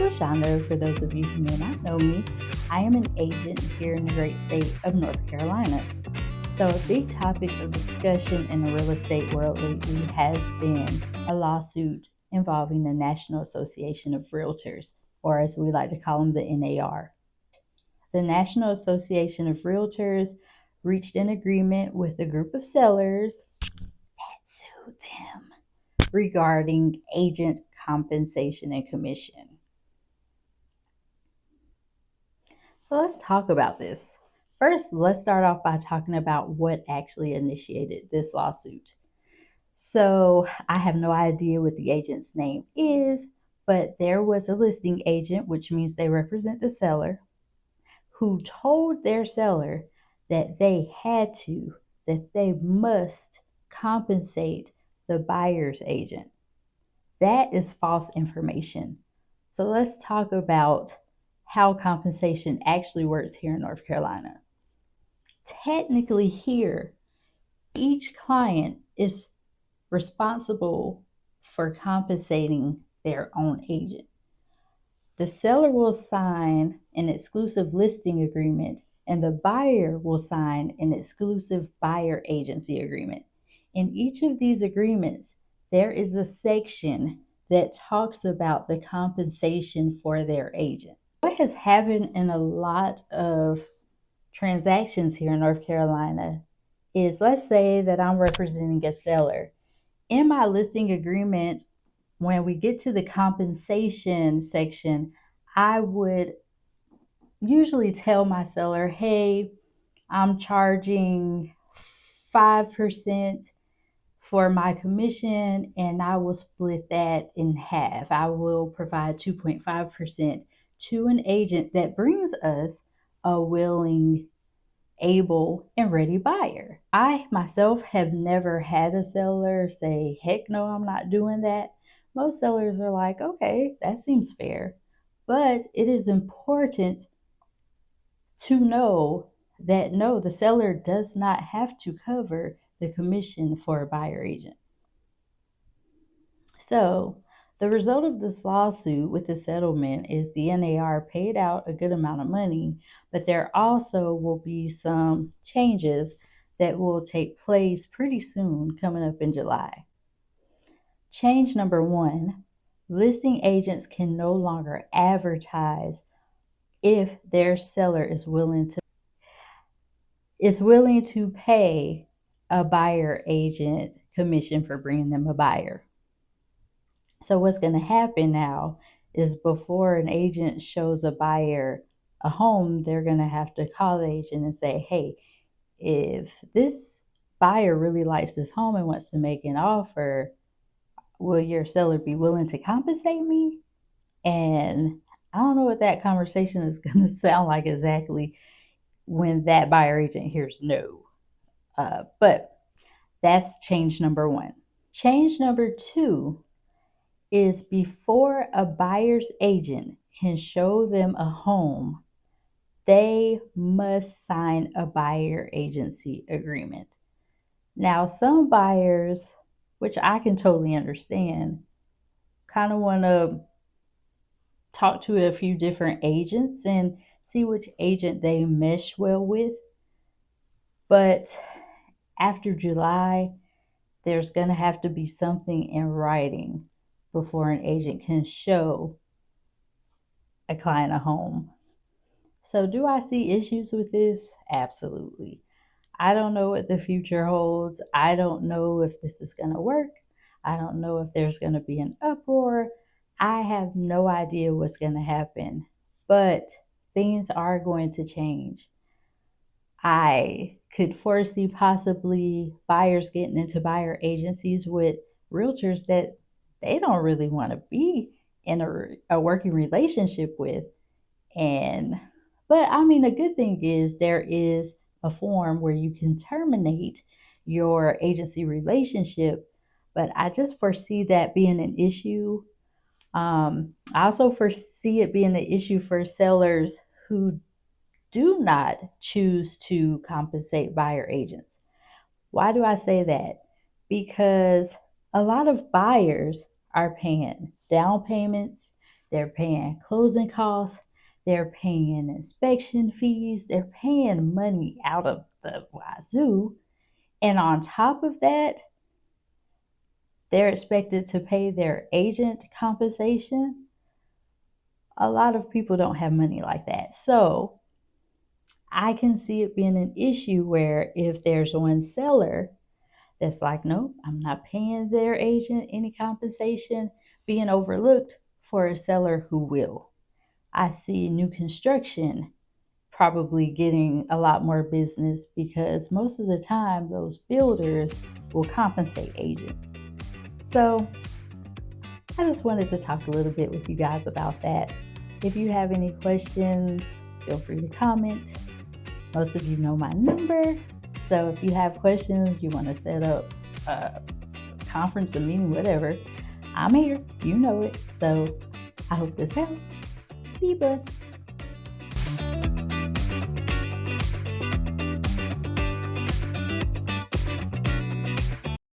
Lashonda. For those of you who may not know me, I am an agent here in the great state of North Carolina. So a big topic of discussion in the real estate world lately has been a lawsuit involving the National Association of Realtors, or as we like to call them, the NAR. The National Association of Realtors reached an agreement with a group of sellers that sued them regarding agent compensation and commission. So let's talk about this. First, let's start off by talking about what actually initiated this lawsuit. So I have no idea what the agent's name is, but there was a listing agent, which means they represent the seller, who told their seller that they must compensate the buyer's agent. That is false information. So let's talk about how compensation actually works here in North Carolina. Technically here, each client is responsible for compensating their own agent. The seller will sign an exclusive listing agreement and the buyer will sign an exclusive buyer agency agreement. In each of these agreements, there is a section that talks about the compensation for their agent. What has happened in a lot of transactions here in North Carolina is, let's say that I'm representing a seller. In my listing agreement, when we get to the compensation section, I would usually tell my seller, hey, I'm charging 5% for my commission, and I will split that in half. I will provide 2.5% to an agent that brings us a willing, able, and ready buyer. I myself have never had a seller say, heck no, I'm not doing that. Most sellers are like, okay, that seems fair. But it is important to know that no, the seller does not have to cover the commission for a buyer agent. So the result of this lawsuit with the settlement is the NAR paid out a good amount of money, but there also will be some changes that will take place pretty soon, coming up in July. Change number 1, listing agents can no longer advertise if their seller is willing to pay a buyer agent commission for bringing them a buyer. So what's going to happen now is, before an agent shows a buyer a home, they're going to have to call the agent and say, hey, if this buyer really likes this home and wants to make an offer, will your seller be willing to compensate me? And I don't know what that conversation is going to sound like exactly when that buyer agent hears no. But that's change number 1. Change number 2 is, before a buyer's agent can show them a home, they must sign a buyer agency agreement. Now, some buyers, which I can totally understand, kind of want to talk to a few different agents and see which agent they mesh well with. But after July, there's going to have to be something in writing before an agent can show a client a home. So do I see issues with this? Absolutely. I don't know what the future holds. I don't know if this is going to work. I don't know if there's going to be an uproar. I have no idea what's going to happen, but things are going to change. I could foresee possibly buyers getting into buyer agencies with realtors that they don't really want to be in a working relationship with. But I mean, a good thing is there is a form where you can terminate your agency relationship, but I just foresee that being an issue. I also foresee it being an issue for sellers who do not choose to compensate buyer agents. Why do I say that? Because a lot of buyers are paying down payments, they're paying closing costs, they're paying inspection fees, they're paying money out of the wazoo. And on top of that, they're expected to pay their agent compensation. A lot of people don't have money like that. So I can see it being an issue where if there's one seller that's like, nope, I'm not paying their agent any compensation, being overlooked for a seller who will. I see new construction probably getting a lot more business because most of the time those builders will compensate agents. So I just wanted to talk a little bit with you guys about that. If you have any questions, feel free to comment. Most of you know my number. So if you have questions, you want to set up a conference, a meeting, whatever, I'm here. You know it. So I hope this helps. Be blessed.